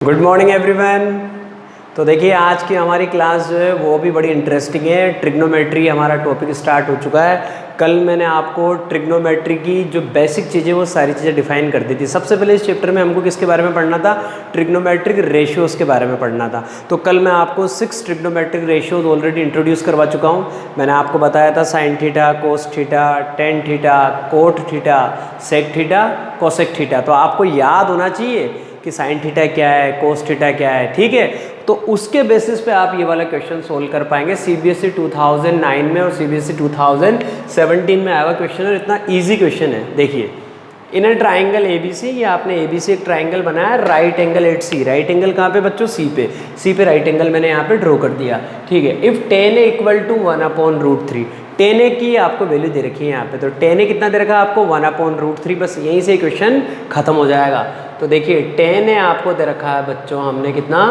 Good morning everyone. तो देखिए आज की हमारी क्लास जो है वो भी बड़ी इंटरेस्टिंग है। ट्रिग्नोमेट्री हमारा टॉपिक स्टार्ट हो चुका है। कल मैंने आपको ट्रिग्नोमेट्री की जो बेसिक चीज़ें वो सारी चीज़ें डिफाइन कर दी थी। सबसे पहले इस चैप्टर में हमको किसके बारे में पढ़ना था? ट्रिग्नोमेट्रिक रेशियोज़ के बारे में पढ़ना था। तो कल मैं आपको 6 ट्रिग्नोमेट्रिक रेशियोज़ ऑलरेडी इंट्रोड्यूस करवा चुका हूँ। मैंने आपको बताया था sine theta, cos theta, tan theta, cot theta, sec theta, cosec theta. तो आपको याद होना चाहिए कि साइन थीटा क्या है, कोस थीटा क्या है, ठीक है। तो उसके बेसिस पे आप ये वाला क्वेश्चन सोल्व कर पाएंगे। सीबीएसई 2009 में और सीबीएसई 2017 में आया हुआ क्वेश्चन और इतना इजी क्वेश्चन है। देखिए इन अ ट्राइंगल एबीसी, ये आपने एबीसी एक ट्राइंगल बनाया, राइट एंगल एट सी। राइट एंगल कहाँ पे बच्चों? सी पे। सी पे राइट एंगल मैंने यहाँ पे ड्रॉ कर दिया, ठीक है। If tan A equal to 1/√3, tan A की आपको वैल्यू दे रखी है यहाँ पे। तो टेन ए कितना दे रखा है आपको? 1/√3। बस यहीं से क्वेश्चन खत्म हो जाएगा। तो देखिए टेन ए आपको दे रखा है बच्चों हमने कितना?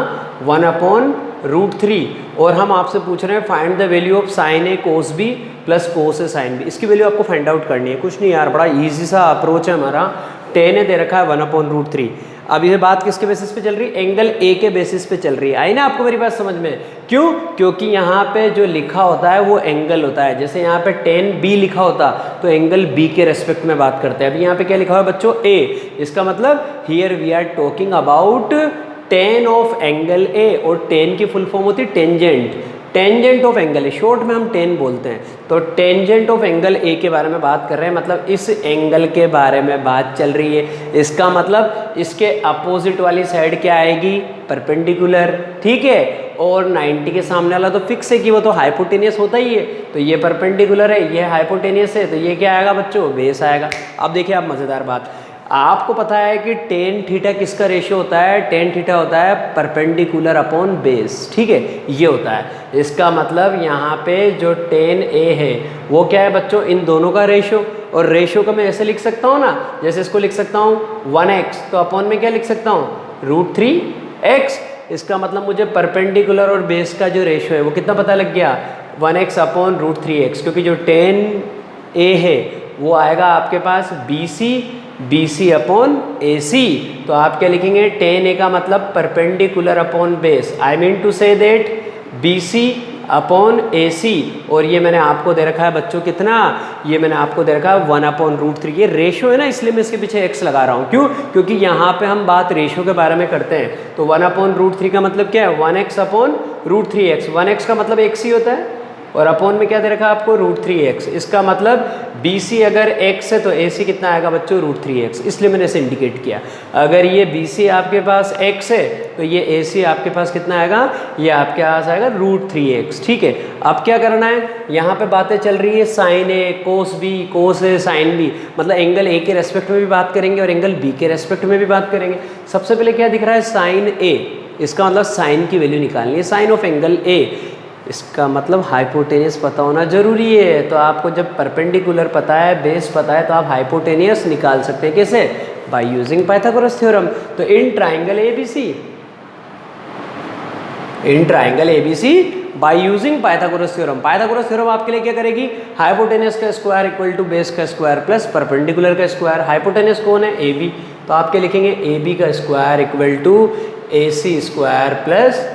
1/√3। और हम आपसे पूछ रहे हैं find the value of sine A cos B plus cos A sine B. इसकी वैल्यू आपको फाइंड आउट करनी है। कुछ नहीं यार, बड़ा इजी सा अप्रोच है हमारा। टेन ए दे रखा है 1/√3। अब ये बात किसके बेसिस पे चल रही है? एंगल ए के बेसिस पे चल रही है। आई ना आपको मेरी बात समझ में? क्यों? क्योंकि यहाँ पे जो लिखा होता है वो एंगल होता है। जैसे यहाँ पे 10B लिखा होता तो एंगल बी के रेस्पेक्ट में बात करते हैं। अभी यहाँ पे क्या लिखा हुआ है बच्चों? ए। इसका मतलब here we are talking about tan of angle A. और टेन की फुल फॉर्म होती है टेंजेंट। टेंजेंट ऑफ एंगल है, शॉर्ट में हम टेन बोलते हैं। तो टेंजेंट ऑफ एंगल ए के बारे में बात कर रहे हैं, मतलब इस एंगल के बारे में बात चल रही है। इसका मतलब इसके अपोजिट वाली साइड क्या आएगी? परपेंडिकुलर, ठीक है। और 90 के सामने वाला तो फिक्स है कि वो तो हाइपोटेनियस होता ही है। तो ये परपेंडिकुलर है, ये हाइपोटेनियस है, तो ये क्या आएगा बच्चों? बेस आएगा। अब देखिए आप मज़ेदार बात, आपको पता है कि टेन थीटा किसका रेशियो होता है? टेन थीटा होता है परपेंडिकुलर अपॉन बेस, ठीक है, ये होता है। इसका मतलब यहाँ पे जो टेन ए है वो क्या है बच्चों? इन दोनों का रेशियो। और रेशियो को मैं ऐसे लिख सकता हूँ ना, जैसे इसको लिख सकता हूँ 1x, तो अपॉन में क्या लिख सकता हूँ? √3x। इसका मतलब मुझे परपेंडिकुलर और बेस का जो रेशियो है वो कितना पता लग गया? 1x upon √3x। क्योंकि जो टेन ए है वो आएगा आपके पास BC अपॉन AC। तो आप क्या लिखेंगे? टेन ए का मतलब perpendicular upon base. I mean to say that BC upon AC। और ये मैंने आपको दे रखा है बच्चों कितना? ये मैंने आपको दे रखा है 1/√3। ये रेशियो है ना, इसलिए मैं इसके पीछे x लगा रहा हूँ। क्यों? क्योंकि यहाँ पे हम बात रेशियो के बारे में करते हैं। तो 1/√3 का मतलब क्या है? 1x upon √3x। 1x का मतलब x ही होता है और अपॉन में क्या दे रखा है आपको? √3x। इसका मतलब BC अगर x है तो AC कितना आएगा बच्चों? √3x। इसलिए मैंने इसे इंडिकेट किया। अगर ये BC आपके पास x है तो ये AC आपके पास कितना आएगा? ये आपके पास आएगा √3x, ठीक है। अब क्या करना है? यहाँ पे बातें चल रही है sign A, cos B, cos A, sine B. मतलब एंगल ए के रेस्पेक्ट में भी बात करेंगे और एंगल बी के रेस्पेक्ट में भी बात करेंगे। सबसे पहले क्या दिख रहा है? साइन ए। इसका मतलब साइन की वैल्यू निकालनी है, साइन ऑफ एंगल ए। इसका मतलब हाइपोटेनियस पता होना जरूरी है। तो आपको जब परपेंडिकुलर पता है, बेस पता है, तो आप हाइपोटेनियस निकाल सकते हैं। कैसे? By using Pythagoras theorem. तो in triangle ABC by using Pythagoras theorem. Pythagoras theorem आपके लिए क्या करेगी? हाइपोटेनियस का स्क्वायर इक्वल टू बेस का स्क्वायर प्लस परपेंडिकुलर का स्क्वायर। हाइपोटेनियस कौन है? AB। तो आप क्या लिखेंगे? AB का square equal to AC square plus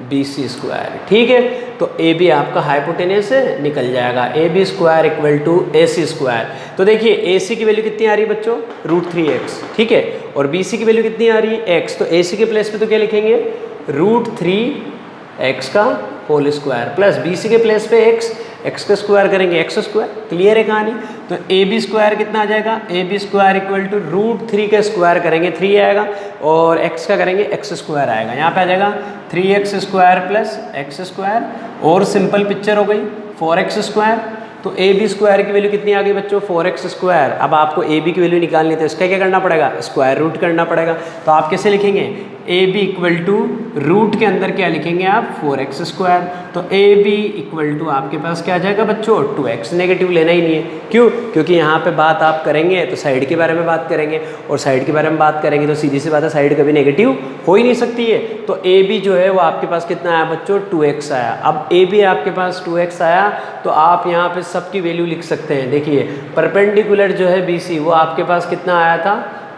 BC square, ठीक है। तो AB आपका हाइपोटेनियस है, निकल जाएगा। AB square equal to AC square. तो देखिए AC की वैल्यू कितनी आ रही है बच्चों? √3x, ठीक है। और BC की वैल्यू कितनी आ रही है? x। तो AC के प्लेस पे तो क्या लिखेंगे? √3x का होल स्क्वायर प्लस BC के प्लेस पे x का स्क्वायर करेंगे, x स्क्वायर। क्लियर है कहानी? तो AB स्क्वायर कितना आ जाएगा? AB स्क्वायर इक्वल टू √3 का स्क्वायर करेंगे 3 आएगा, और x का करेंगे x स्क्वायर आएगा। यहाँ पे आ जाएगा 3x square plus x square, और सिंपल पिक्चर हो गई 4x स्क्वायर। तो AB स्क्वायर की वैल्यू कितनी आ गई बच्चों? 4x square. अब आपको AB की वैल्यू निकालनी है तो इसका क्या करना पड़ेगा? स्क्वायर रूट करना पड़ेगा। तो आप कैसे लिखेंगे? AB इक्वल टू रूट के अंदर क्या लिखेंगे आप? 4x square. तो AB इक्वल टू आपके पास क्या आ जाएगा बच्चों? 2x। नेगेटिव लेना ही नहीं है। क्यों? क्योंकि यहाँ पे बात आप करेंगे तो साइड के बारे में बात करेंगे, और साइड के बारे में बात करेंगे तो सीधी सी बात है साइड कभी नेगेटिव हो ही नहीं सकती है। तो AB जो है वो आपके पास कितना आया बच्चों? 2x आया। अब AB आपके पास 2x आया तो आप यहाँ पे सबकी वैल्यू लिख सकते हैं। देखिए परपेंडिकुलर जो है BC वो आपके पास कितना आया था?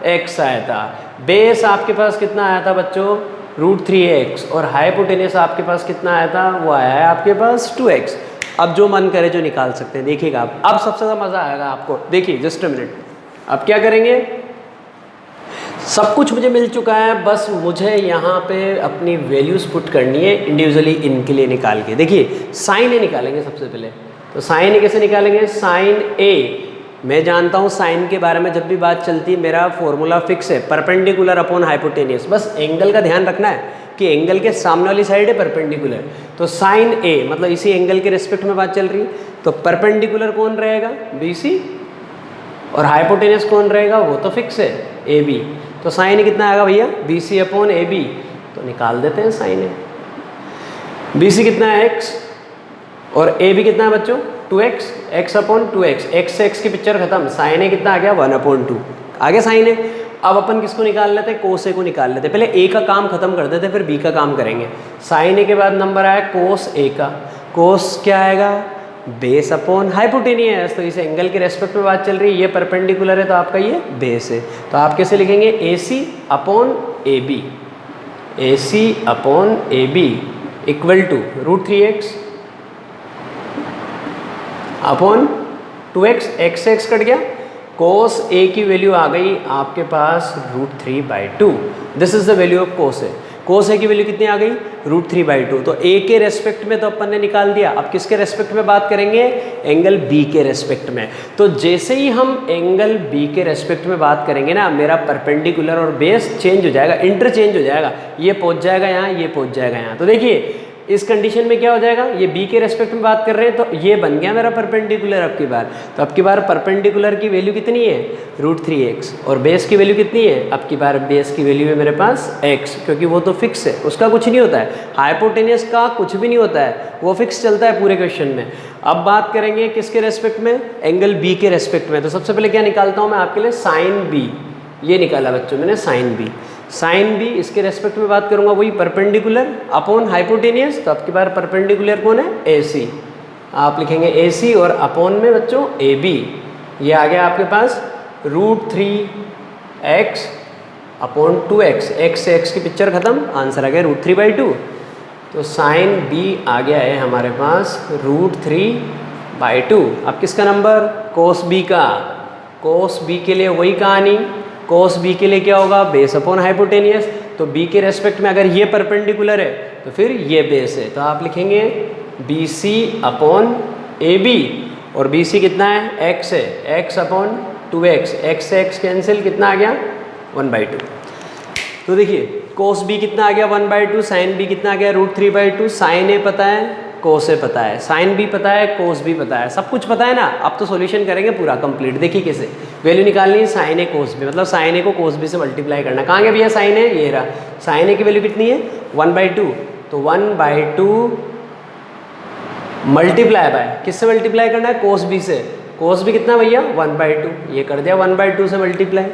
x आया था। बेस आपके पास कितना आया था बच्चों? √3x और हाइपोटेनियस आपके पास कितना आया था, वो आया है आपके पास 2x। अब जो मन करे जो निकाल सकते हैं, देखिएगा आप, अब सबसे ज़्यादा मज़ा आएगा आपको। देखिए जस्ट अ मिनट, अब क्या करेंगे, सब कुछ मुझे मिल चुका है, बस मुझे यहाँ पे अपनी वैल्यूज़ पुट करनी है इंडिविजुअली इनके लिए निकाल के। देखिए साइन ए निकालेंगे सबसे पहले, तो साइन ए कैसे निकालेंगे, साइन ए मैं जानता हूँ, साइन के बारे में जब भी बात चलती है मेरा फॉर्मूला फिक्स है, परपेंडिकुलर अपॉन हाइपोटेनियस। बस एंगल का ध्यान रखना है कि एंगल के सामने वाली साइड है परपेंडिकुलर, तो साइन ए मतलब इसी एंगल के रिस्पेक्ट में बात चल रही है, तो परपेंडिकुलर कौन रहेगा, BC, और हाइपोटेनियस कौन रहेगा, वो तो फिक्स है, AB। तो साइन ए कितना आएगा भैया, BC अपॉन AB, तो निकाल देते हैं साइन ए। BC कितना है x और AB कितना है बच्चों 2x, x upon 2x, x से x की पिक्चर खत्म, साइन ए कितना आ गया 1/2 आ गया साइन ए। अब अपन किसको निकाल लेते हैं, कोस ए को निकाल लेते हैं। पहले ए का काम खत्म कर देते हैं, फिर बी का काम करेंगे। साइन ए के बाद नंबर आया कोस ए का, कोस क्या आएगा, बेस अपॉन हाइपोटेनियस, तो इस एंगल के रेस्पेक्ट में बात चल रही है, ये परपेंडिकुलर है तो आपका ये बेस है, तो आप कैसे लिखेंगे AC upon AB, AC upon AB equal to √3x upon 2x, x से x कट गया, कोस ए की वैल्यू आ गई आपके पास √3/2। This is the value of cos ए। कोस ए की वैल्यू कितनी आ गई, √3/2। तो ए के रेस्पेक्ट में तो अपन ने निकाल दिया, अब किसके रेस्पेक्ट में बात करेंगे, एंगल बी के रेस्पेक्ट में। तो जैसे ही हम एंगल बी के रेस्पेक्ट में बात करेंगे ना, मेरा परपेंडिकुलर और बेस चेंज हो जाएगा, इंटरचेंज हो जाएगा, ये पहुंच जाएगा यहाँ, ये पहुंच जाएगा यहाँ। तो देखिए इस कंडीशन में क्या हो जाएगा, ये बी के रेस्पेक्ट में बात कर रहे हैं तो ये बन गया मेरा परपेंडिकुलर अब की बार। तो अब की बार परपेंडिकुलर की वैल्यू कितनी है, √3x, और बेस की वैल्यू कितनी है, अब की बार बेस की वैल्यू है मेरे पास x, क्योंकि वो तो फिक्स है, उसका कुछ नहीं होता है। हाइपोटेनियस का कुछ भी नहीं होता है, वो फिक्स चलता है पूरे क्वेश्चन में। अब बात करेंगे किसके रेस्पेक्ट में, एंगल बी के रेस्पेक्ट में। तो सबसे पहले क्या निकालता हूँ मैं आपके लिए, साइन बी, ये निकाला बच्चों मैंने साइन बी। साइन बी इसके रेस्पेक्ट में बात करूंगा, वही परपेंडिकुलर अपॉन हाइपोटेनियस, तो आपकी बार परपेंडिकुलर कौन है, AC, आप लिखेंगे AC, और अपॉन में बच्चों AB, ये आ गया आपके पास √3x अपॉन 2x, x से x की पिक्चर खत्म, आंसर आ गया √3/2। तो साइन B आ गया है हमारे पास √3/2। अब किसका नंबर, कोस B का, कोस B के लिए वही कहानी, कोस बी के लिए क्या होगा, बेस अपॉन हाइपोटेनियस, तो बी के रेस्पेक्ट में अगर ये परपेंडिकुलर है तो फिर ये बेस है, तो आप लिखेंगे BC अपॉन AB, और BC कितना है, x है, x अपॉन 2x, x से x कैंसिल, कितना आ गया 1/2। तो देखिए कोस B कितना आ गया 1/2, साइन B कितना आ गया √3/2, साइन A पता है, कोस ए पता है, साइन बी पता है, कोस बी पता है, सब कुछ पता है ना। अब तो सॉल्यूशन करेंगे पूरा कंप्लीट। देखिए कैसे वैल्यू निकालनी है, साइन ए कोस बी, मतलब साइन ए को कोस बी से मल्टीप्लाई करना। कहाँ गया भैया साइन ए, ये रहा, साइन ए की वैल्यू कितनी है 1/2, तो 1/2 मल्टीप्लाई बाय, किससे मल्टीप्लाई करना है, कोस बी से। कोस बी कितना भैया 1/2, ये कर दिया 1/2 से मल्टीप्लाई,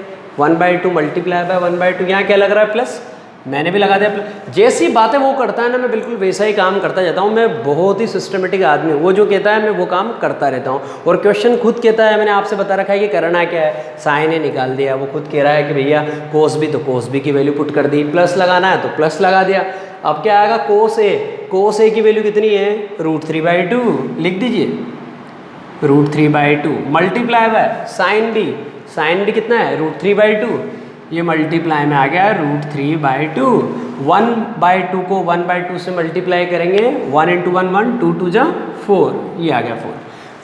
1/2 मल्टीप्लाई बाय 1/2, यहाँ क्या लग रहा है प्लस, मैंने भी लगा दिया। जैसी बातें वो करता है ना, मैं बिल्कुल वैसा ही काम करता जाता हूँ। मैं बहुत ही सिस्टमेटिक आदमी हूँ, वो जो कहता है मैं वो काम करता रहता हूँ। और क्वेश्चन खुद कहता है, मैंने आपसे बता रखा है कि करना क्या है, साइन ए निकाल दिया, वो खुद कह रहा है कि भैया कोस बी, तो कोस बी की वैल्यू पुट कर दी, प्लस लगाना है तो प्लस लगा दिया। अब क्या आएगा, कोस ए, कोस ए की वैल्यू कितनी है √3/2, लिख दीजिए √3/2 multiply by sine B, sine B कितना है √3/2, ये मल्टीप्लाई में आ गया √3/2। 1/2 को 1/2 से मल्टीप्लाई करेंगे, 1 × 1 1, 2 2 जा 4, ये आ गया 4।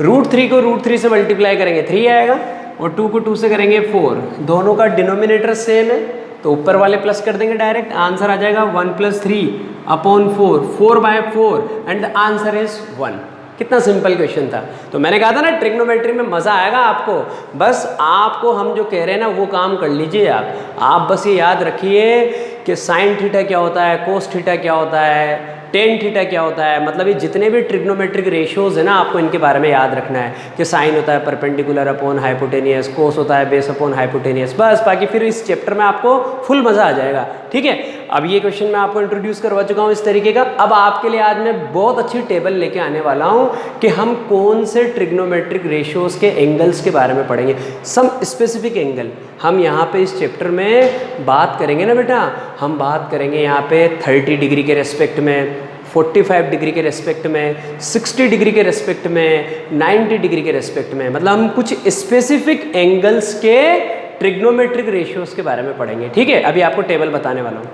√3 को √3 से मल्टीप्लाई करेंगे 3 आएगा, और 2 को 2 से करेंगे 4, दोनों का डिनोमिनेटर सेम है तो ऊपर वाले प्लस कर देंगे डायरेक्ट, आंसर आ जाएगा 1 + 3 upon 4, 4/4, and the answer is 1। कितना सिंपल क्वेश्चन था। तो मैंने कहा था ना ट्रिग्नोमेट्री में मज़ा आएगा आपको, बस आपको हम जो कह रहे हैं ना वो काम कर लीजिए आप बस ये याद रखिए कि साइन थीटा क्या होता है, कोस थीटा क्या होता है, टेन थीटा क्या होता है, मतलब ये जितने भी ट्रिग्नोमेट्रिक रेशियोज है ना आपको इनके बारे में याद रखना है कि साइन होता है परपेंडिकुलर अपॉन हाइपोटेनियस, कोस होता है बेस अपॉन हाइपोटेनियस, बस बाकी फिर इस चैप्टर में आपको फुल मज़ा आ जाएगा। ठीक है, अब ये क्वेश्चन मैं आपको इंट्रोड्यूस करवा चुका हूँ इस तरीके का। अब आपके लिए आज मैं बहुत अच्छी टेबल लेके आने वाला हूँ कि हम कौन से ट्रिग्नोमेट्रिक रेशियोज के एंगल्स के बारे में पढ़ेंगे, सम स्पेसिफिक एंगल हम यहाँ पे इस चैप्टर में बात करेंगे ना बेटा। हम बात करेंगे यहाँ पे 30 डिग्री के रेस्पेक्ट में, 45 डिग्री के रेस्पेक्ट में, 60 डिग्री के रेस्पेक्ट में, 90 डिग्री के रेस्पेक्ट में, मतलब हम कुछ स्पेसिफिक एंगल्स के ट्रिग्नोमेट्रिक रेशियोज के बारे में पढ़ेंगे। ठीक है, अभी आपको टेबल बताने वाला हूँ।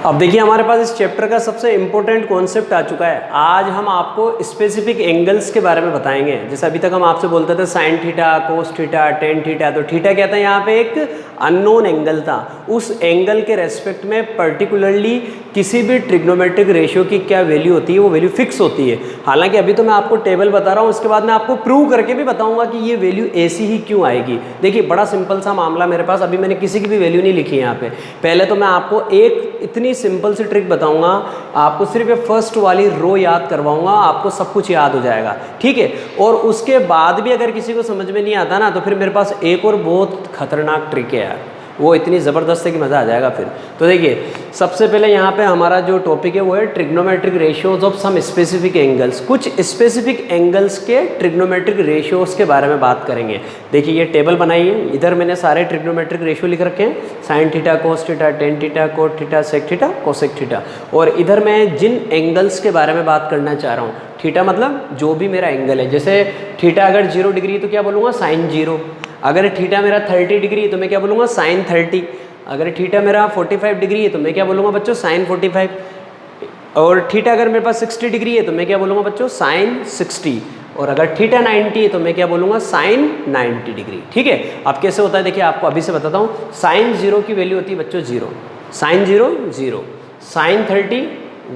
अब देखिए हमारे पास इस चैप्टर का सबसे इंपॉर्टेंट कॉन्सेप्ट आ चुका है। आज हम आपको स्पेसिफिक एंगल्स के बारे में बताएंगे। जैसे अभी तक हम आपसे बोलते थे sign theta, cos theta, tan theta, तो थीटा क्या था, यहाँ पे एक अननोन एंगल था। उस एंगल के रेस्पेक्ट में पर्टिकुलरली किसी भी ट्रिग्नोमेट्रिक रेशियो की क्या वैल्यू होती है, वो वैल्यू फिक्स होती है। हालांकि अभी तो मैं आपको टेबल बता रहा हूँ, उसके बाद मैं आपको प्रूव करके भी बताऊंगा कि ये वैल्यू ऐसी ही क्यों आएगी। देखिए बड़ा सिंपल सा मामला मेरे पास, अभी मैंने किसी की भी वैल्यू नहीं लिखी यहाँ पे। पहले तो मैं आपको एक इतनी सिंपल सी ट्रिक बताऊंगा, आपको सिर्फ ये फर्स्ट वाली रो याद करवाऊंगा, आपको सब कुछ याद हो जाएगा। ठीक है, और उसके बाद भी अगर किसी को समझ में नहीं आता ना, तो फिर मेरे पास एक और बहुत खतरनाक ट्रिक है यार, वो इतनी ज़बरदस्त है कि मज़ा आ जाएगा फिर। तो देखिए सबसे पहले यहाँ पे हमारा जो टॉपिक है वो है trigonometric ratios of some specific angles. कुछ स्पेसिफिक एंगल्स के ट्रिग्नोमेट्रिक रेशियोज के बारे में बात करेंगे। देखिए ये टेबल बनाई है, इधर मैंने सारे ट्रिग्नोमेट्रिक रेशियो लिख रखे हैं, sine theta, cos theta, tan theta, cot theta, sec theta, cosec theta. और इधर मैं जिन एंगल्स के बारे में बात करना चाह रहा हूँ, थीटा मतलब जो भी मेरा एंगल है, जैसे थीटा अगर 0 डिग्री तो क्या बोलूँगा, साइन 0। अगर थीटा मेरा 30 डिग्री है तो मैं क्या बोलूँगा, साइन 30। अगर थीटा मेरा 45 डिग्री है तो मैं क्या बोलूँगा बच्चों, साइन 45। और थीटा अगर मेरे पास 60 डिग्री है तो मैं क्या बोलूँगा बच्चों, साइन 60। और अगर थीटा 90 है तो मैं क्या बोलूँगा, साइन 90 डिग्री। ठीक है, अब कैसे होता है देखिए आपको अभी से बताता हूँ। साइन 0 की वैल्यू होती है बच्चों 0, साइन 0 0, साइन 30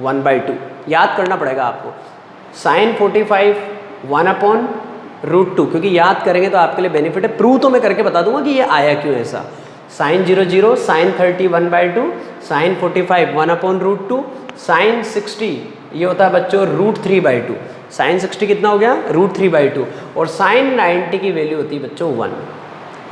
1/2, याद करना पड़ेगा आपको। साइन 45 1/√2, क्योंकि याद करेंगे तो आपके लिए बेनिफिट है। प्रूव तो मैं करके बता दूंगा कि ये आया क्यों ऐसा। साइन 0 0, साइन 30 1/2, साइन 45 1/√2, साइन 60 ये होता है बच्चों √3/2। साइन 60 कितना हो गया, √3/2। और साइन 90 की वैल्यू होती है बच्चों 1।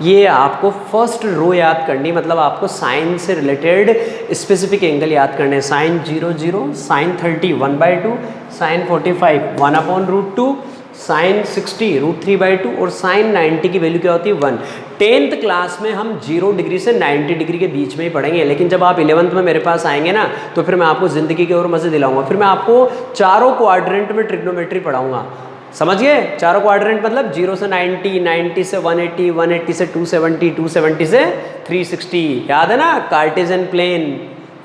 ये आपको फर्स्ट रो याद करनी, मतलब आपको साइन से रिलेटेड स्पेसिफिक एंगल याद करने। साइन 0 0, साइन 30 1/2, साइन 45 1/√2, साइन 60 √3/2 और साइन 90 की वैल्यू क्या होती है 1। 10th क्लास में हम 0 डिग्री से 90 डिग्री के बीच में ही पढ़ेंगे, लेकिन जब आप 11th में मेरे पास आएंगे ना, तो फिर मैं आपको ज़िंदगी के और मज़े दिलाऊंगा। फिर मैं आपको चारों क्वाड्रेंट में ट्रिग्नोमेट्री पढ़ाऊंगा, समझ गए। चारों क्वाड्रेंट मतलब 0 से 90, 90 से 180, 180 से 270, 270 से 360, याद है ना। कार्टेशियन प्लेन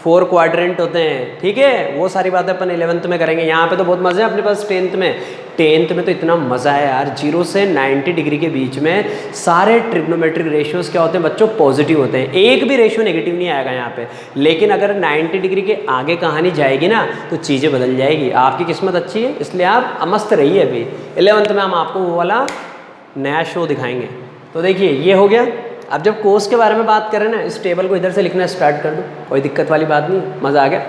4 क्वाड्रेंट होते हैं, ठीक है। वो सारी बातें अपन 11th में करेंगे। यहाँ पे तो बहुत मज़े हैं अपने पास 10th में। 10th में तो इतना मज़ा है यार, 0 से 90 डिग्री के बीच में सारे ट्रिग्नोमेट्रिक रेशियोज क्या होते हैं बच्चों, पॉजिटिव होते हैं। एक भी रेशियो नेगेटिव नहीं आएगा यहाँ पे। लेकिन अगर 90 डिग्री के आगे कहानी जाएगी ना, तो चीज़ें बदल जाएगी। आपकी किस्मत अच्छी है, इसलिए आप मस्त रहिए। अभी 11th में हम आपको वो वाला नया शो दिखाएंगे। तो देखिए ये हो गया। अब जब कोस के बारे में बात करें ना, इस टेबल को इधर से लिखना स्टार्ट कर दो, कोई दिक्कत वाली बात नहीं, मज़ा आ गया।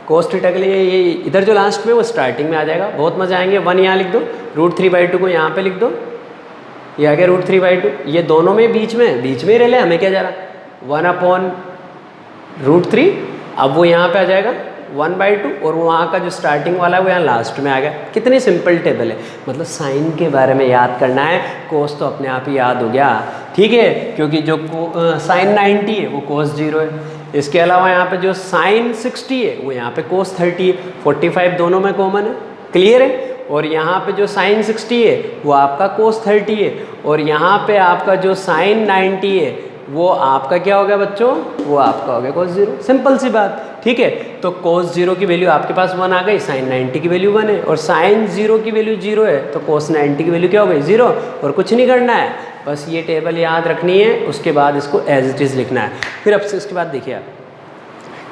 कोस थीटा के लिए ये इधर जो लास्ट में वो स्टार्टिंग में आ जाएगा, बहुत मज़ा आएंगे। 1 यहाँ लिख दो, √3/2 को यहाँ पे लिख दो, ये आ गया √3/2। ये दोनों में बीच में ही रह ले, हमें क्या जा रहा 1/√3। अब वो यहाँ पे आ जाएगा 1/2 और वहाँ का जो स्टार्टिंग वाला है वो यहाँ लास्ट में आ गया। कितनी सिंपल टेबल है, मतलब साइन के बारे में याद करना है, कोस तो अपने आप ही याद हो गया, ठीक है। क्योंकि जो साइन 90 है वो कोस 0 है। इसके अलावा यहाँ पे जो साइन 60 है वो यहाँ पे कोस 30 है। 45 दोनों में कॉमन है, क्लियर है। और यहाँ पे जो साइन 60 है वो आपका कोस 30 है। और यहाँ पे आपका जो साइन 90 है वो आपका क्या हो गया बच्चों, वो आपका हो गया कोस 0। सिंपल सी बात, ठीक है। तो कोस 0 की वैल्यू आपके पास 1 आ गई, साइन 90 की वैल्यू 1 है। और साइन 0 की वैल्यू 0 है, तो कोस 90 की वैल्यू क्या हो गई 0। और कुछ नहीं करना है, बस ये टेबल याद रखनी है, उसके बाद इसको एज इट इज़ लिखना है। फिर अब इसके बाद देखिए आप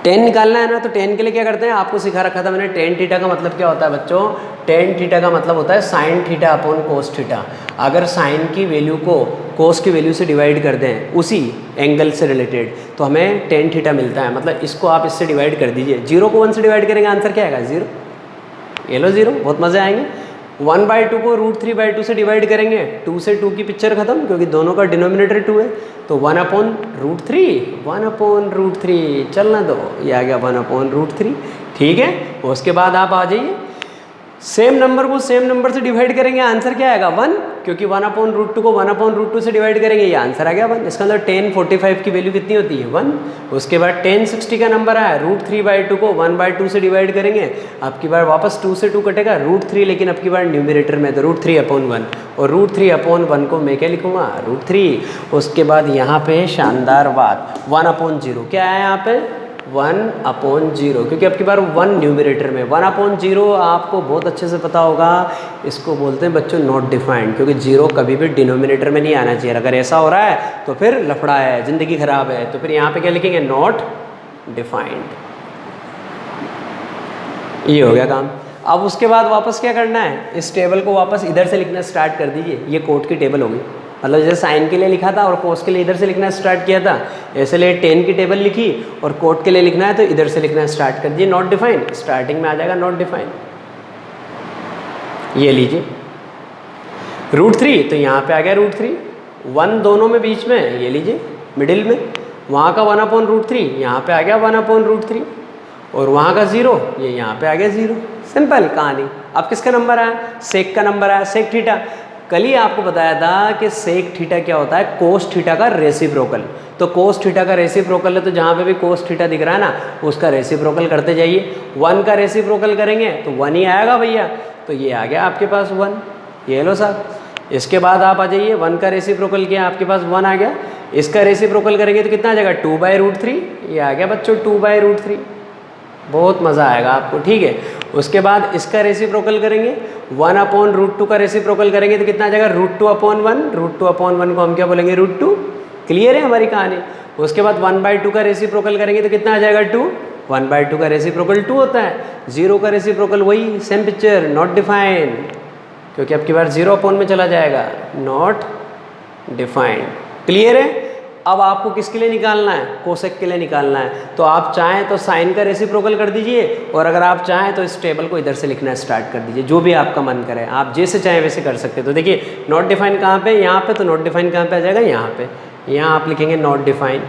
10 निकालना है ना, तो 10 के लिए क्या करते हैं, आपको सिखा रखा था मैंने। टेन थीटा का मतलब क्या होता है बच्चों, टेन थीटा का मतलब होता है sine theta upon cos theta. अगर साइन की वैल्यू को कोस की वैल्यू से डिवाइड कर दें उसी एंगल से रिलेटेड तो हमें टेन थीटा मिलता है। मतलब इसको आप इससे डिवाइड कर दीजिए, 0 को 1 से डिवाइड करेंगे आंसर क्या आएगा 0, ये लो 0, बहुत मज़े आएंगे। 1/2 को √3/2 से डिवाइड करेंगे, 2 से 2 की पिक्चर खत्म क्योंकि दोनों का डिनोमिनेटर 2 है, तो 1/√3 चलना दो, ये आ गया 1/√3। ठीक है, उसके बाद आप आ जाइए सेम नंबर को सेम नंबर से डिवाइड करेंगे, आंसर क्या आएगा 1, क्योंकि 1/√2 को 1/√2 से डिवाइड करेंगे, ये आंसर आ गया 1। इसका अंदर 1045 की वैल्यू कितनी होती है 1। उसके बाद 1060 का नंबर आया, √3/2 को 1/2 से डिवाइड करेंगे, अब की बार वापस 2 से 2 कटेगा √3, लेकिन अब की बार न्यूमरेटर में तो √3/1, और √3/1 को मैं क्या लिखूंगा √3। उसके बाद यहाँ पे शानदार बात 1/0 क्या है यहाँ पे 1/0, क्योंकि अब की बार 1 न्यूमरेटर में, 1/0 आपको बहुत अच्छे से पता होगा, इसको बोलते हैं बच्चों नॉट डिफाइंड, क्योंकि 0 कभी भी डिनोमिनेटर में नहीं आना चाहिए। अगर ऐसा हो रहा है तो फिर लफड़ा है, ज़िंदगी ख़राब है। तो फिर यहाँ पे क्या लिखेंगे नॉट डिफाइंड, ये हो गया काम। अब उसके बाद वापस क्या करना है, इस टेबल को वापस इधर से लिखना स्टार्ट कर दीजिए। ये कोट की टेबल होगी, मतलब जैसे साइन के लिए लिखा था और कोस के लिए इधर से लिखना स्टार्ट किया था, ऐसे लिए 10 की टेबल लिखी और कोट के लिए लिखना है तो इधर से लिखना स्टार्ट कर दिए। नॉट डिफाइंड स्टार्टिंग में आ जाएगा नॉट डिफाइंड, ये लीजिए √3, तो यहाँ पे आ गया √3, 1 दोनों में बीच में, ये लीजिए मिडिल में, वहाँ का 1/√3 यहाँ पे आ गया 1/√3, और वहाँ का 0 ये यहाँ पे आ गया 0। सिंपल कहानी। अब किसका नंबर आया, सेक का नंबर आया, सेक थीटा। कल ही आपको बताया था कि सेक थीटा क्या होता है, कोस थीटा का रेसिप्रोकल। तो कोस थीटा का रेसिप्रोकल है, तो जहाँ पे भी कोस थीटा दिख रहा है ना उसका रेसिप्रोकल करते जाइए। 1 का रेसिप्रोकल करेंगे तो 1 ही आएगा भैया, तो ये आ गया आपके पास 1, ये लो साहब। इसके बाद आप आ जाइए 1 का रेसिप्रोकल किया, आपके पास 1 आ गया। इसका रेसिप्रोकल करेंगे तो कितना आ जाएगा 2/√3, ये आ गया बच्चों 2/√3, बहुत मज़ा आएगा आपको। ठीक है, उसके बाद इसका रेसिप्रोकल करेंगे, 1/√2 का रेसिप्रोकल करेंगे तो कितना आ जाएगा √2/1, √2/1 को हम क्या बोलेंगे √2। क्लियर है हमारी कहानी। उसके बाद 1/2 का रेसिप्रोकल करेंगे तो कितना आ जाएगा 2, 1/2 का रेसिप्रोकल 2 होता है। 0 का रेसिप्रोकल वही सेम पिक्चर नॉट डिफाइंड, क्योंकि अब की बार 0/1 में चला जाएगा, नॉट डिफाइंड। क्लियर है। अब आपको किसके लिए निकालना है, कोसेक के लिए निकालना है। तो आप चाहें तो साइन का रेसिप्रोकल कर दीजिए, और अगर आप चाहें तो इस टेबल को इधर से लिखना स्टार्ट कर दीजिए, जो भी आपका मन करे, आप जैसे चाहें वैसे कर सकते हैं। तो देखिए नॉट डिफाइन कहाँ पे, यहाँ पे, तो नॉट डिफाइन कहाँ पे आ जाएगा यहाँ पे, यहाँ आप लिखेंगे नॉट डिफाइन।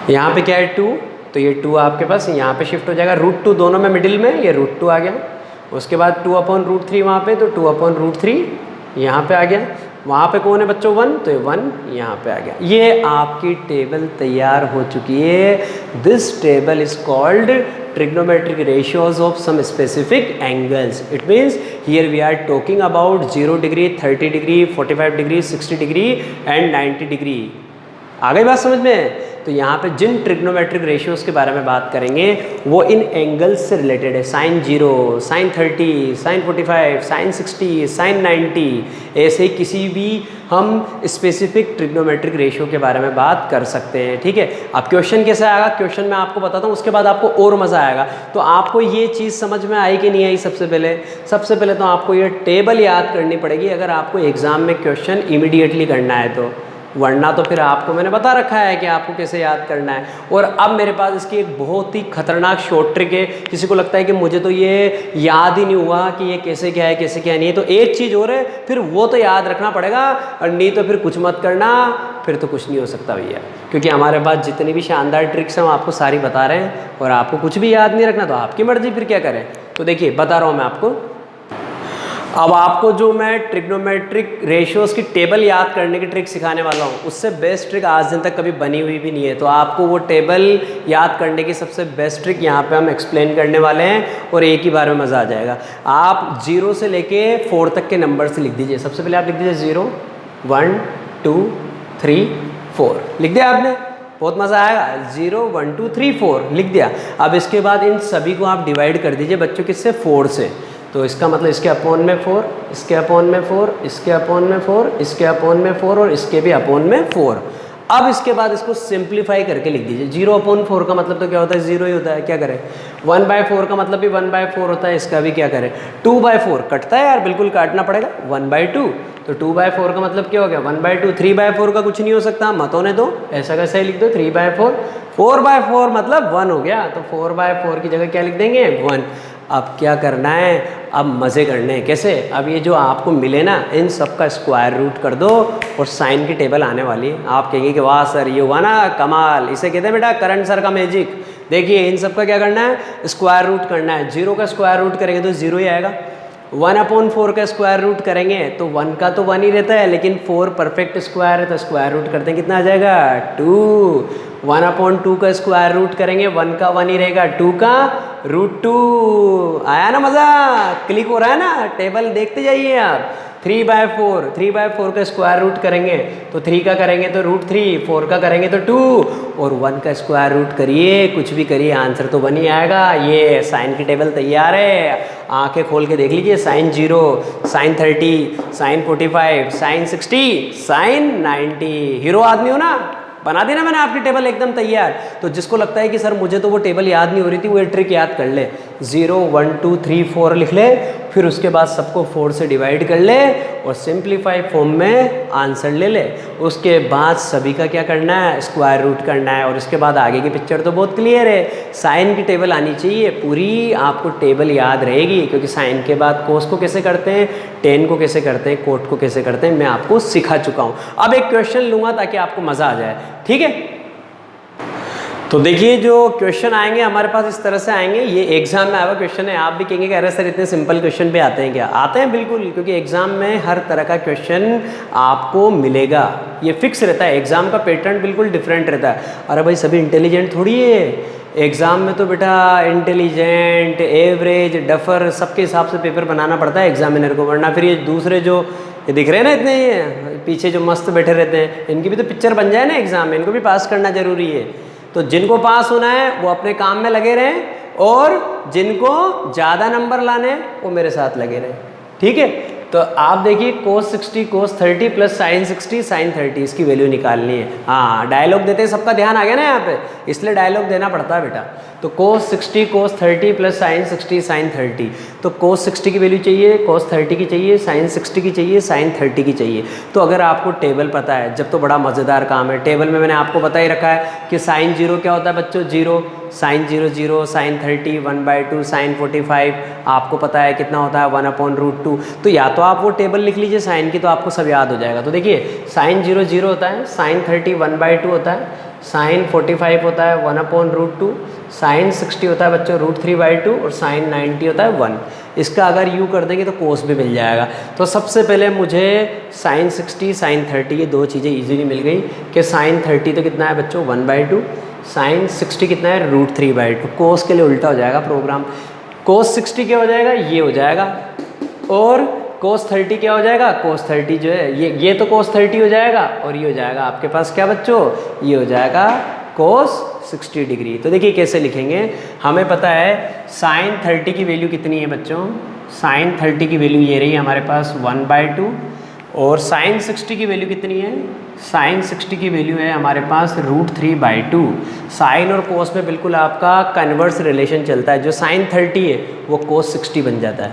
यहाँ पे क्या है 2, तो ये 2 आपके पास यहाँ पे शिफ्ट हो जाएगा, √2 दोनों में मिडिल में, ये √2 आ गया। उसके बाद 2/√3 वहाँ पे, तो 2/√3 यहाँ पे आ गया। वहाँ पे कौन है बच्चों 1, तो ये 1 यहाँ पे आ गया। ये आपकी टेबल तैयार हो चुकी है। This table is called trigonometric ratios of some specific angles. It means here we are talking about 0 degree, 30 degree, 45 degree, 60 degree and 90 degree. आ गई बात समझ में। तो यहाँ पे जिन ट्रिग्नोमेट्रिक रेशियोज़ के बारे में बात करेंगे वो इन एंगल्स से रिलेटेड है, sin 0, sin 30, sin 45, sin 60, sin 90, ऐसे किसी भी हम स्पेसिफिक ट्रिग्नोमेट्रिक रेशियो के बारे में बात कर सकते हैं। ठीक है, अब क्वेश्चन कैसे आएगा, क्वेश्चन मैं आपको बताता हूँ, उसके बाद आपको और मज़ा आएगा। तो आपको ये चीज़ समझ में आई कि नहीं आई, सबसे पहले तो आपको ये टेबल याद करनी पड़ेगी अगर आपको एग्ज़ाम में क्वेश्चन इमीडिएटली करना है तो, वरना तो फिर आपको मैंने बता रखा है कि आपको कैसे याद करना है। और अब मेरे पास इसकी एक बहुत ही खतरनाक शॉर्ट ट्रिक है। किसी को लगता है कि मुझे तो ये याद ही नहीं हुआ कि ये कैसे क्या है कैसे क्या नहीं है, तो एक चीज़ और है, फिर वो तो याद रखना पड़ेगा, और नहीं तो फिर कुछ मत करना, फिर तो कुछ नहीं हो सकता भैया। क्योंकि हमारे पास जितनी भी शानदार ट्रिक्स हैं हम आपको सारी बता रहे हैं, और आपको कुछ भी याद नहीं रखना तो आपकी मर्जी, फिर क्या करें। तो देखिए बता रहा हूँ मैं आपको, अब आपको जो मैं ट्रिग्नोमेट्रिक रेशियोज़ की टेबल याद करने की ट्रिक सिखाने वाला हूँ, उससे बेस्ट ट्रिक आज दिन तक कभी बनी हुई भी नहीं है। तो आपको वो टेबल याद करने की सबसे बेस्ट ट्रिक यहाँ पे हम एक्सप्लेन करने वाले हैं, और एक ही बार में मज़ा आ जाएगा। आप 0 से लेके 4 तक के नंबर से लिख दीजिए। सबसे पहले आप लिख दीजिए 0, 1, 2, 3, 4, लिख दिया आपने, बहुत मज़ा आएगा। 0, 1, 2, 3, 4 लिख दिया। अब इसके बाद इन सभी को आप डिवाइड कर दीजिए बच्चों किससे, 4 से। तो इसका मतलब इसके अपोन में 4, इसके अपोन में 4, इसके अपोन में 4, इसके अपोन में 4 और इसके भी अपोन में 4। अब इसके बाद इसको सिंप्लीफाई करके लिख दीजिए। 0/4 का मतलब तो क्या होता है, 0 ही होता है, क्या करें। 1/4 का मतलब भी 1/4 होता है, इसका भी क्या करें, 2/4 कटता है यार, बिल्कुल काटना पड़ेगा, 1/2 तो 2/4 का मतलब क्या हो गया 1/2, 3/4 का कुछ नहीं हो सकता, मत होने दो, ऐसा कैसे ही लिख दो 3/4, 4/4 मतलब 1 हो गया, तो 4/4 की जगह क्या लिख देंगे 1। अब क्या करना है, अब मज़े करने हैं, कैसे, अब ये जो आपको मिले ना इन सब का स्क्वायर रूट कर दो और साइन की टेबल आने वाली है, आप कहेंगे कि वाह सर ये हुआ ना कमाल, इसे कहते हैं बेटा करंट सर का मैजिक। देखिए इन सब का क्या करना है, स्क्वायर रूट करना है, 0 का स्क्वायर रूट करेंगे तो 0 ही आएगा, 1/4 का स्क्वायर रूट करेंगे तो 1 का तो 1 ही रहता है, लेकिन 4 परफेक्ट स्क्वायर है तो स्क्वायर रूट करते हैं कितना आ जाएगा 2, 1/2 का स्क्वायर रूट करेंगे 1 का 1 ही रहेगा, 2 का √2, आया ना मज़ा, क्लिक हो रहा है ना, टेबल देखते जाइए आप। 3/4 का स्क्वायर रूट करेंगे तो 3 का करेंगे तो √3, 4 का करेंगे तो 2 और 1 का स्क्वायर रूट करिए, कुछ भी करिए आंसर तो 1 ही आएगा। ये साइन की टेबल तैयार है, आंखें खोल के देख लीजिए, sine 0, sine 30, sine 45, sine 60, sine 90, hero आदमी हो ना, बना दी ना मैंने आपकी टेबल एकदम तैयार। तो जिसको लगता है कि सर मुझे तो वो टेबल याद नहीं हो रही थी, वो ये ट्रिक याद कर ले, 0 1 2 3 4 लिख ले, फिर उसके बाद सबको 4 से डिवाइड कर ले और सिंप्लीफाई फॉर्म में आंसर ले ले। उसके बाद सभी का क्या करना है, स्क्वायर रूट करना है और उसके बाद आगे की पिक्चर तो बहुत क्लियर है, साइन की टेबल आनी चाहिए पूरी, आपको टेबल याद रहेगी, क्योंकि साइन के बाद कोस को कैसे करते हैं, टेन को कैसे करते हैं, कोट को कैसे करते हैं, मैं आपको सिखा चुका हूँ। अब एक क्वेश्चन लूँगा ताकि आपको मज़ा आ जाए, ठीक है। तो देखिए जो क्वेश्चन आएंगे हमारे पास इस तरह से आएंगे, ये एग्जाम में आया हुआ क्वेश्चन है, आप भी कहेंगे कि अरे सर इतने सिंपल क्वेश्चन भी आते हैं क्या, आते हैं बिल्कुल, क्योंकि एग्जाम में हर तरह का क्वेश्चन आपको मिलेगा, ये फिक्स रहता है, एग्जाम का पैटर्न बिल्कुल डिफरेंट रहता है। अरे भाई सभी इंटेलिजेंट थोड़ी है, एग्ज़ाम में तो बेटा इंटेलिजेंट, एवरेज, डफर सबके हिसाब से पेपर बनाना पड़ता है एग्जामिनर को, वरना फिर ये दूसरे जो ये दिख रहे हैं ना इतने ये पीछे जो मस्त बैठे रहते हैं, इनकी भी तो पिक्चर बन जाए ना एग्जाम में, इनको भी पास करना जरूरी है। तो जिनको पास होना है वो अपने काम में लगे रहें और जिनको ज़्यादा नंबर लाने हैं वो मेरे साथ लगे रहें, ठीक है। तो आप देखिए cos 60 cos 30 plus sine 60 sine 30, इसकी वैल्यू निकालनी है। हाँ डायलॉग देते हैं, सबका ध्यान आ गया ना यहाँ पे, इसलिए डायलॉग देना पड़ता है बेटा। तो cos 60 cos 30 plus sine 60 sine 30, तो cos 60 की वैल्यू चाहिए, cos 30 की चाहिए, साइन 60 की चाहिए, साइन 30 की चाहिए। तो अगर आपको टेबल पता है, जब तो बड़ा मज़ेदार काम है, टेबल में मैंने आपको बता ही रखा है कि साइन 0 क्या होता है बच्चों, 0, साइन 0 0, साइन 30 1/2, साइन 45 आपको पता है कितना होता है 1/√2। तो या तो आप वो टेबल लिख लीजिए साइन की, तो आपको सब याद हो जाएगा। तो देखिए साइन 0 0 होता है, साइन 30 1/2 होता है, साइन 45 होता है 1/√2, साइन 60 होता है बच्चों √3/2 और साइन 90 होता है 1। इसका अगर यू कर देंगे तो कोस भी मिल जाएगा। तो सबसे पहले मुझे साइन 60 साइन 30 ये दो चीज़ें इजीली मिल गई कि साइन 30 तो कितना है बच्चों 1/2, साइन 60 कितना है √3/2। कोस के लिए उल्टा हो जाएगा प्रोग्राम, कोस 60 क्या हो जाएगा, ये हो जाएगा, और कोस 30 क्या हो जाएगा, कोस 30 जो है ये तो कोस 30 हो जाएगा, और ये हो जाएगा आपके पास क्या बच्चों, ये हो जाएगा कोस 60 डिग्री। तो देखिए कैसे लिखेंगे, हमें पता है साइन 30 की वैल्यू कितनी है बच्चों, साइन 30 की वैल्यू ये रही हमारे पास 1/2, और साइन 60 की वैल्यू कितनी है, साइन 60 की वैल्यू है हमारे पास √3/2। साइन और कोस में बिल्कुल आपका कन्वर्स रिलेशन चलता है, जो साइन 30 है वो कोस 60 बन जाता है,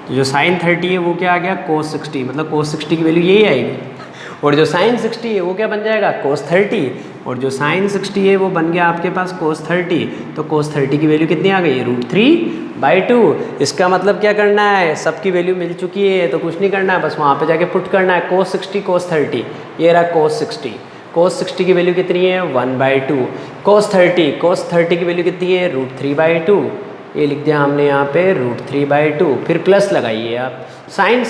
तो जो साइन 30 है वो क्या आ गया कोस 60, मतलब कोस 60 की वैल्यू यही आएगी, और जो साइन 60 है वो क्या बन जाएगा कोस 30, और जो साइन 60 है वो बन गया आपके पास कोस 30। तो कोस 30 की वैल्यू कितनी आ गई √3/2। इसका मतलब क्या करना है, सबकी वैल्यू मिल चुकी है तो कुछ नहीं करना है, बस वहाँ पे जाके पुट करना है कोस 60 कोस 30, ये रहा कोस 60। कोस 60 की वैल्यू कितनी है 1/2, कोस 30 की वैल्यू कितनी है √3/2, ये लिख दिया हमने यहाँ पे √3/2, फिर प्लस लगाइए आप, साइन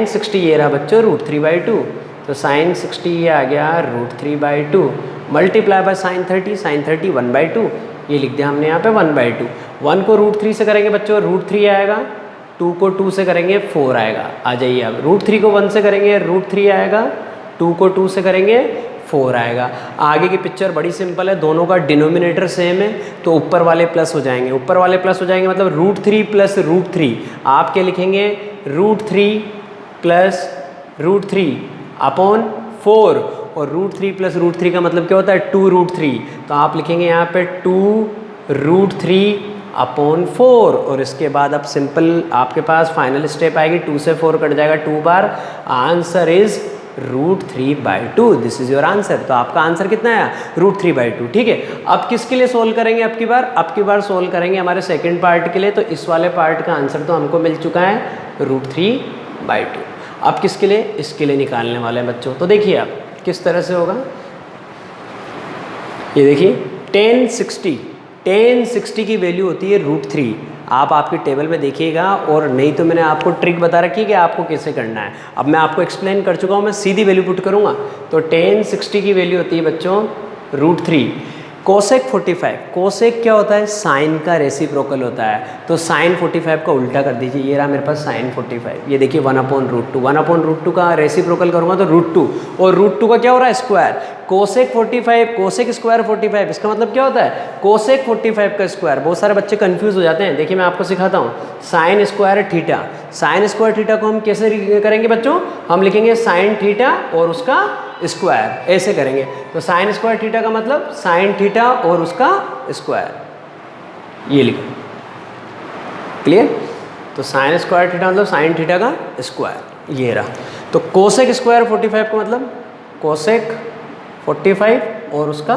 60 ये रहा बच्चों √3/2, तो साइन 60 ये आ गया √3/2 मल्टीप्लाई बाय साइन 30 1/2, ये लिख दिया हमने यहाँ पे 1/2। 1 को √3 से करेंगे बच्चों √3 आएगा, 2 को 2 से करेंगे 4 आएगा, आ जाइए अब √3 को 1 से करेंगे √3 आएगा, 2 को 2 से करेंगे 4 आएगा। आगे की पिक्चर बड़ी सिंपल है, दोनों का डिनोमिनेटर सेम है तो ऊपर वाले प्लस हो जाएंगे, ऊपर वाले प्लस हो जाएंगे मतलब √3 प्लस √3, आप क्या लिखेंगे √3 प्लस √3 अपॉन 4, और √3 प्लस √3 का मतलब क्या होता है 2√3, तो आप लिखेंगे यहाँ पे 2√3 अपॉन 4 और इसके बाद अब सिंपल आपके पास फाइनल स्टेप आएगी, 2 से 4 कट जाएगा 2 बार, answer is √3/2। This is your answer. तो आपका आंसर कितना आया? √3/2। ठीक है, अब किसके लिए सोल्व करेंगे? अब की बार सोल्व करेंगे हमारे सेकंड पार्ट के लिए। तो इस वाले पार्ट का आंसर तो हमको मिल चुका है √3/2। अब किसके लिए? इसके लिए निकालने वाले हैं बच्चों। तो देखिए आप किस तरह से होगा, ये देखिए 1060 की वैल्यू होती है √3। आप आपकी टेबल में देखिएगा, और नहीं तो मैंने आपको ट्रिक बता रखी है कि आपको कैसे करना है। अब मैं आपको एक्सप्लेन कर चुका हूँ, मैं सीधी वैल्यू पुट करूँगा। तो 1060 की वैल्यू होती है बच्चों √3। कोसेक 45, कोसेक क्या होता है? साइन का रेसिप्रोकल होता है। तो साइन 45 का उल्टा कर दीजिए, ये रहा मेरे पास साइन 45। ये देखिए 1/√2, 1/√2 का रेसिप्रोकल करूँगा तो √2, और √2 का क्या हो रहा है? स्क्वायर। कोसेक 45, कोसेक स्क्वायर 45, इसका मतलब क्या होता है? कोसेक 45 का स्क्वायर। बहुत सारे बच्चे कंफ्यूज हो जाते हैं। देखिए मैं आपको सिखाता हूँ, sine square theta, sine square theta को हम कैसे करेंगे बच्चों? हम लिखेंगे साइन थीटा और उसका स्क्वायर, ऐसे करेंगे। तो साइन स्क्वायर थीटा का मतलब साइन थीटा और उसका स्क्वायर, ये लिखो। क्लियर? तो साइन स्क्वायर थीटा मतलब साइन थीटा का स्क्वायर, ये रहा। तो कोसेक स्क्वायर 45 का मतलब कोसेक 45 और उसका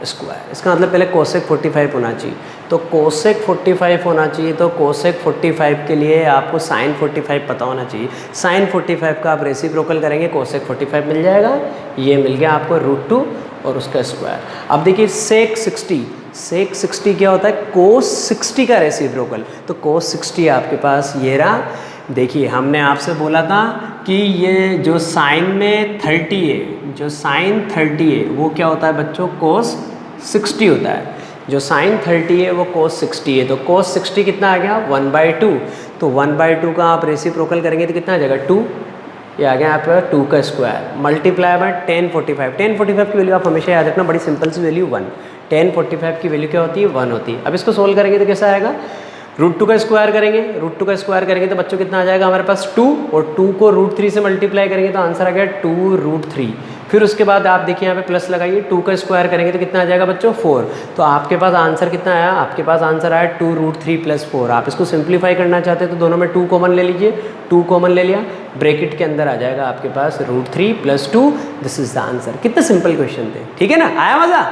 स्क्वायर। इसका मतलब पहले कोसेक 45 होना चाहिए। तो कोसेक 45 होना चाहिए, तो कोसेक 45 के लिए आपको साइन 45 पता होना चाहिए। साइन 45 का आप रेसिप्रोकल करेंगे, कोसेक 45 मिल जाएगा। ये मिल गया आपको √2 और उसका स्क्वायर। अब देखिए सेक 60, सेक 60 क्या होता है? कोस 60 का रेसिप्रोकल। तो कोस 60 आपके पास ये रहा। देखिए हमने आपसे बोला था कि ये जो साइन में 30 है, जो साइन 30 है वो क्या होता है बच्चों? कोस 60 होता है। जो साइन 30 है वो कोस 60 है। तो कोस 60 कितना आ गया? 1/2। तो 1/2 का आप रेसिप्रोकल करेंगे तो कितना आ जाएगा? 2। ये आ गया आपका 2 का स्क्वायर मल्टीप्लाई बाय 1045। 1045 की वैल्यू आप हमेशा याद रखना, बड़ी सिंपल सी वैल्यू 1। 1045 की वैल्यू क्या होती है? 1 होती है। अब इसको सोल्व करेंगे तो कैसा आएगा? √2 का स्क्वायर करेंगे, √2 का स्क्वायर करेंगे तो बच्चों कितना आ जाएगा हमारे पास? 2, और 2 को √3 से मल्टीप्लाई करेंगे तो आंसर आ गया 2√3। फिर उसके बाद आप देखिए यहाँ पे प्लस लगाइए, 2 का स्क्वायर करेंगे तो कितना आ जाएगा बच्चों? 4। तो आपके पास आंसर कितना आया? आपके पास आंसर आया 2√3 + 4। आप इसको सिंप्लीफाई करना चाहते हैं तो दोनों में 2 कॉमन ले लीजिए। 2 कॉमन ले लिया, ब्रैकेट के अंदर आ जाएगा आपके पास √3 + 2। This is the answer. कितना सिंपल क्वेश्चन थे, ठीक है ना? आया मज़ा?